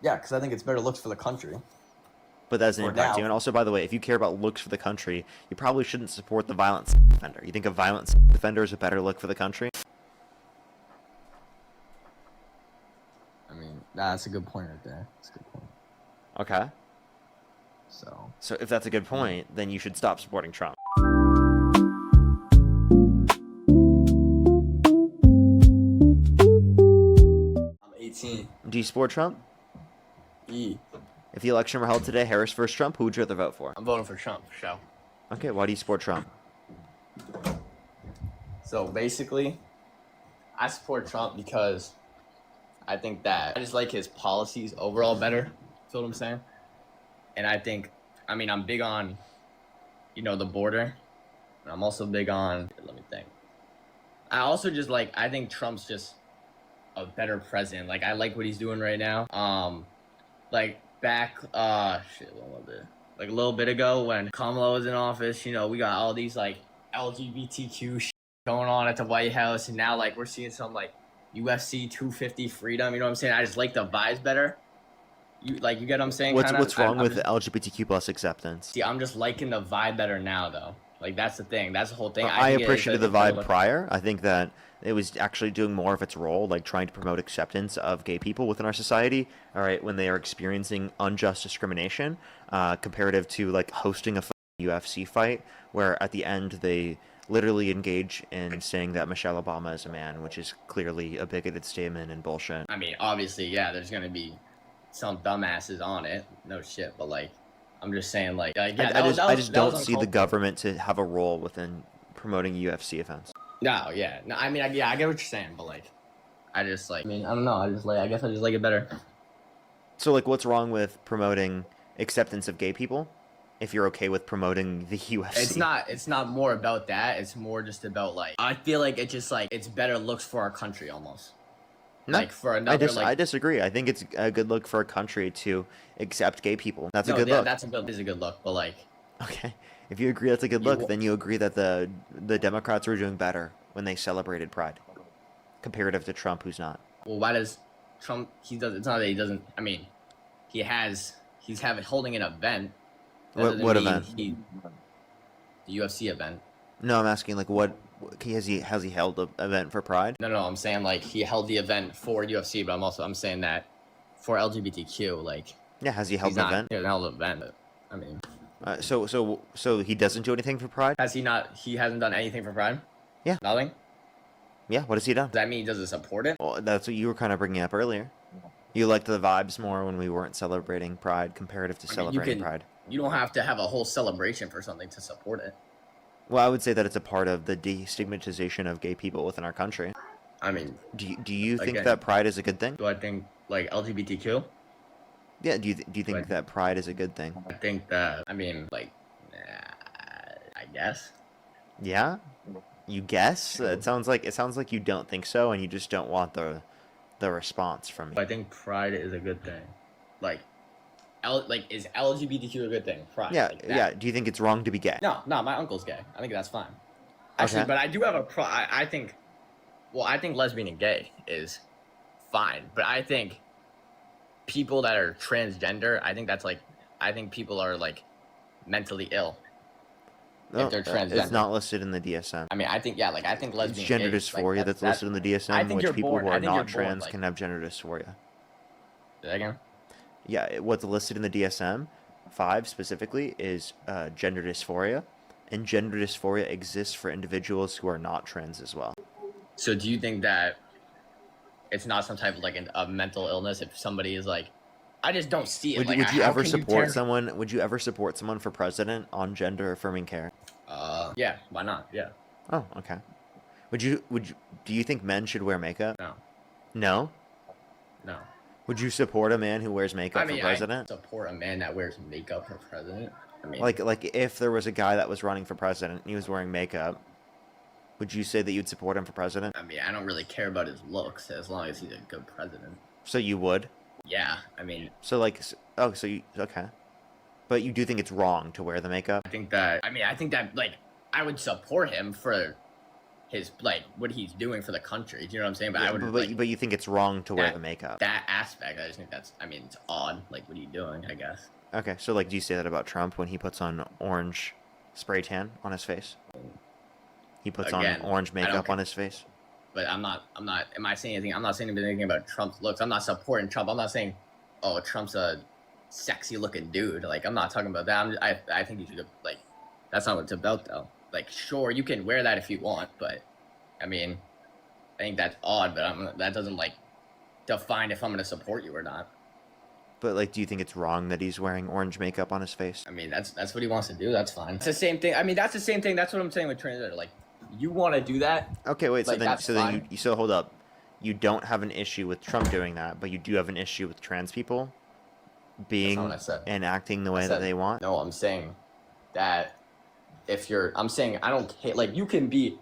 Yeah, because I think it's better looks for the country. But that doesn't For impact now. you. And also, by the way, if you care about looks for the country, you probably shouldn't support the violent defender. You think a violent defender is a better look for the country? I mean, that's a good point right there. That's a good point. Okay. So if that's a good point, then you should stop supporting Trump. I'm 18. Do you support Trump? E. If the election were held today, Harris versus Trump, who would you rather vote for? I'm voting for Trump, so. Okay, why do you support Trump? So basically, I support Trump because I think that I just like his policies overall better. Feel what I'm saying? And I think, I mean, I'm big on, the border. And I'm also big on, let me think. I also just I think Trump's just a better president. Like, I like what he's doing right now. Back, a little bit ago when Kamala was in office, we got all these, LGBTQ shit going on at the White House. And now, we're seeing some, UFC 250 freedom. You know what I'm saying? I just like the vibes better. You get what I'm saying? What's wrong with LGBTQ plus acceptance? See, I'm just liking the vibe better now, though. That's the thing. That's the whole thing. I appreciated the vibe prior. I think that it was actually doing more of its role, trying to promote acceptance of gay people within our society, all right, when they are experiencing unjust discrimination, comparative to, hosting a UFC fight, where at the end they literally engage in saying that Michelle Obama is a man, which is clearly a bigoted statement and bullshit. I mean, obviously, yeah, there's going to be some dumbasses on it. No shit, but, I'm just saying, I just don't see the government to have a role within promoting UFC events. No, yeah. No, I mean, I get what you're saying, but, I just, I mean, I don't know. I guess I just like it better. So, what's wrong with promoting acceptance of gay people if you're okay with promoting the UFC? It's not more about that. It's more just about, I feel like it's just, it's better looks for our country almost. No, I disagree. I think it's a good look for a country to accept gay people. That's a good look. That is a good look, but okay, if you agree that's a good look, then you agree that the Democrats were doing better when they celebrated Pride, comparative to Trump, who's not. Well, why does Trump? It's not that he doesn't. I mean, he's holding an event. What event? The UFC event. No, I'm asking what has he held an event for Pride? No, I'm saying he held the event for UFC, but I'm saying that for LGBTQ, yeah, has he held an event? He hasn't held an event, but, I mean. So he doesn't do anything for Pride? Has he not? He hasn't done anything for Pride? Yeah. Nothing? Yeah, what has he done? Does that mean he doesn't support it? Well, that's what you were kind of bringing up earlier. You liked the vibes more when we weren't celebrating Pride comparative to celebrating Pride. You don't have to have a whole celebration for something to support it. Well, I would say that it's a part of the destigmatization of gay people within our country. I mean, do you think that Pride is a good thing? Do I think LGBTQ? Yeah. Do you think that Pride is a good thing? I think that I guess. Yeah. You guess? It sounds like you don't think so, and you just don't want the response from me. I think Pride is a good thing. Is LGBTQ a good thing? Pride. Yeah, yeah. Do you think it's wrong to be gay? No, my uncle's gay. I think that's fine. Actually, okay. But I do have I think lesbian and gay is fine. But I think people that are transgender, I think people are mentally ill. No, if they're transgender. It's not listed in the DSM. I mean, I think lesbian. It's gender dysphoria that's listed in the DSM, which people who are not trans can have gender dysphoria. Say that again? Yeah, what's listed in the DSM-5 specifically is gender dysphoria, and gender dysphoria exists for individuals who are not trans as well. So do you think that it's not some type of a mental illness if somebody is I just don't see it. Would you ever support someone? Would you ever support someone for president on gender affirming care? Yeah, why not? Yeah. Oh, okay. Do you think men should wear makeup? No. No? No. Would you support a man who wears makeup for president? I support a man that wears makeup for president. I mean, if there was a guy that was running for president and he was wearing makeup, would you say that you'd support him for president? I mean, I don't really care about his looks as long as he's a good president. So you would? Yeah, I mean. So okay. But you do think it's wrong to wear the makeup? I think that I would support him for his like what he's doing for the country. Do you know what I'm saying? But Yeah, I would but you think it's wrong to wear the makeup. That aspect, I just think that's. I mean, it's odd. Like, what are you doing? I guess. Okay, so like, do you say that about Trump when he puts on orange spray tan on his face? He puts Again, on orange makeup on his face. But I'm not. Am I saying anything? I'm not saying anything about Trump's looks. I'm not supporting Trump. I'm not saying, oh, Trump's a sexy looking dude. Like, I'm not talking about that. I think you should like. That's not what it's about, though. Like, sure, you can wear that if you want, but I mean, I think that's odd. But that doesn't like define if I'm going to support you or not. But like, do you think it's wrong that he's wearing orange makeup on his face? I mean, that's what he wants to do. That's fine. It's the same thing. I mean, that's the same thing. That's what I'm saying with transgender. Like, you want to do that? Okay, wait. Like, Then you hold up. You don't have an issue with Trump doing that, but you do have an issue with trans people being and acting the way that they want. No, I'm saying that I'm saying I don't care. Like, you can be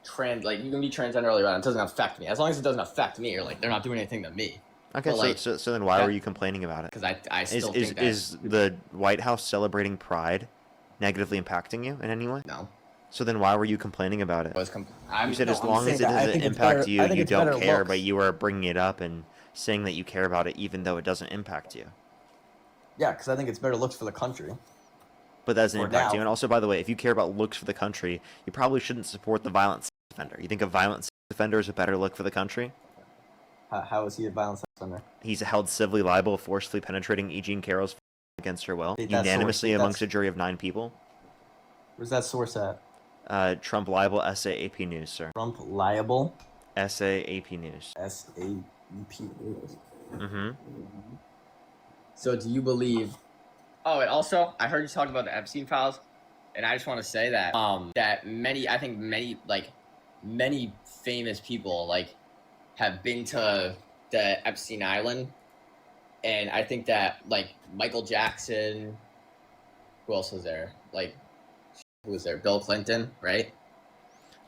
transgender earlier on. It doesn't affect me as long as it doesn't affect me, or like they're not doing anything to me. Okay, like, so then why were you complaining about it? Because I still think is the White House celebrating Pride negatively impacting you in any way? No. So then why were you complaining about it? You said as long as it doesn't impact you, you don't care, but you were bringing it up and saying that you care about it even though it doesn't impact you. Yeah, because I think it's better looks for the country. But that doesn't impact you. And also, by the way, if you care about looks for the country, you probably shouldn't support the violent sex offender. You think a violent sex offender is a better look for the country? How is he a violent sex offender? He's held civilly liable, forcefully penetrating E. Jean Carroll's against her will, unanimously amongst a jury of 9 people. Where's that source at? Trump liable, SAAP News, sir. Trump liable? SAAP News. SAAP News. Mm-hmm. So do you believe... Oh, and also, I heard you talk about the Epstein files, and I just want to say that that many famous people, like, have been to the Epstein Island, and I think that, like, Michael Jackson... Who else was there? Like... Who was there? Bill Clinton, right?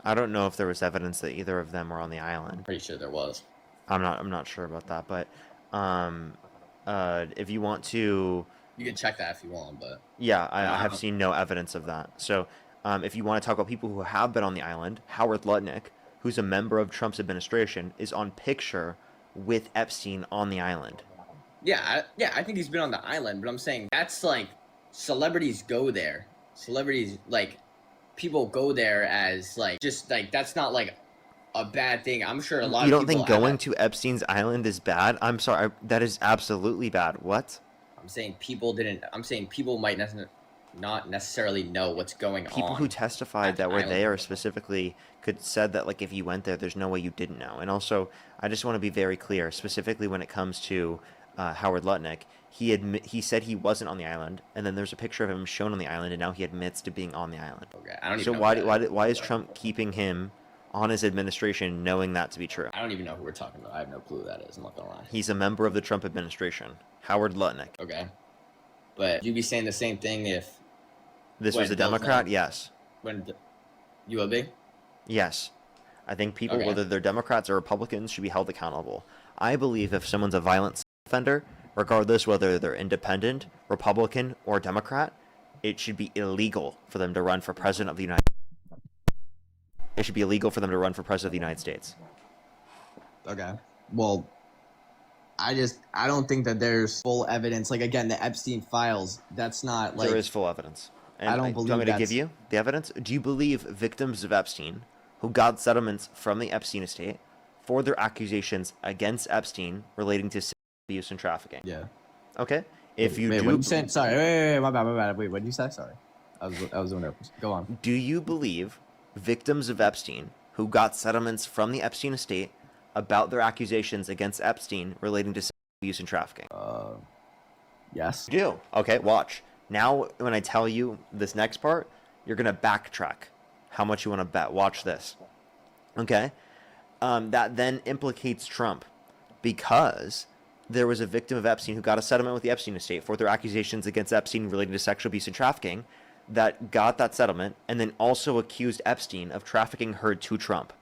I don't know if there was evidence that either of them were on the island. Pretty sure there was. I'm not sure about that, but if you want to, you can check that if you want, but yeah, I have seen no evidence of that. So if you want to talk about people who have been on the island, Howard Lutnick, who's a member of Trump's administration, is on picture with Epstein on the island. Yeah, I think he's been on the island, but I'm saying that's like celebrities go there. Celebrities, like, people go there as, like, just, like, that's not, like, a bad thing. I'm sure a lot of people... You don't think going to Epstein's island is bad? I'm sorry, that is absolutely bad. What? I'm saying people might not necessarily know what's going on. People who testified that were there specifically said that, like, if you went there, there's no way you didn't know. And also, I just want to be very clear, specifically when it comes to Howard Lutnick. He said he wasn't on the island, and then there's a picture of him shown on the island, and now he admits to being on the island. Okay, I don't even know. So why is Trump keeping him on his administration knowing that to be true? I don't even know who we're talking about. I have no clue who that is. I'm not gonna lie. He's a member of the Trump administration, Howard Lutnick. Okay, but you'd be saying the same thing if this was a Democrat? Yes. You would be? Yes. I think people, whether they're Democrats or Republicans, should be held accountable. I believe if someone's a violent offender, regardless whether they're independent, Republican, or Democrat, it should be illegal for them to run for president of the United States. It should be illegal for them to run for president of the United States. Okay. Well, I don't think that there's full evidence. Like, again, the Epstein files, that's not, like... There is full evidence. And I don't believe do you want me to give you the evidence? Do you believe victims of Epstein, who got settlements from the Epstein estate, for their accusations against Epstein relating to abuse and trafficking? Yeah. Okay. If you do, what you saying? Sorry. Wait, my bad. Wait, what did you say? Sorry. I was doing nervous. Go on. Do you believe victims of Epstein who got settlements from the Epstein estate about their accusations against Epstein relating to abuse and trafficking? Yes. You do. Okay. Watch. Now, when I tell you this next part, you're gonna backtrack how much you want to bet. Watch this. Okay. That then implicates Trump, because there was a victim of Epstein who got a settlement with the Epstein estate for their accusations against Epstein relating to sexual abuse and trafficking, that got that settlement and then also accused Epstein of trafficking her to Trump.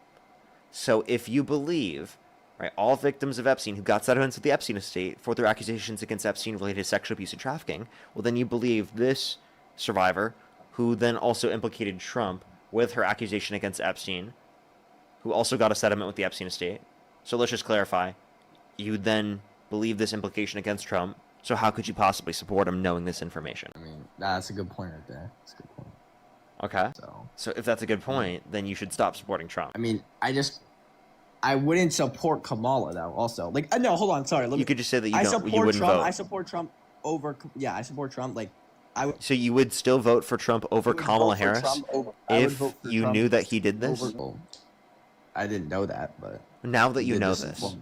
So if you believe, right, all victims of Epstein who got settlements with the Epstein estate for their accusations against Epstein related to sexual abuse and trafficking, well, then you believe this survivor, who then also implicated Trump with her accusation against Epstein who also got a settlement with the Epstein estate. So let's just clarify. You then believe this implication against Trump. So how could you possibly support him knowing this information? I mean, that's a good point right there. That's a good point. Okay. So if that's a good point, then you should stop supporting Trump. I mean, I wouldn't support Kamala though. Also, like, no, hold on, sorry. You could just say that you wouldn't Trump. vote. I support Trump over. Yeah, I support Trump. Like, So you would still vote for Trump over Kamala Harris if you knew that he did this? I didn't know that, but now that you know this.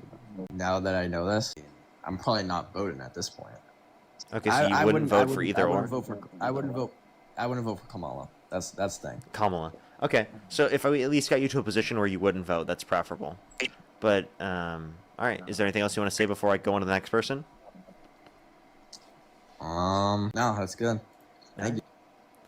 Now that I know this, I'm probably not voting at this point. Okay, so you wouldn't vote for either or? I wouldn't vote for Kamala. That's the thing. Kamala. Okay, so if we at least got you to a position where you wouldn't vote, that's preferable. But, all right, is there anything else you want to say before I go on to the next person? No, that's good. Thank you.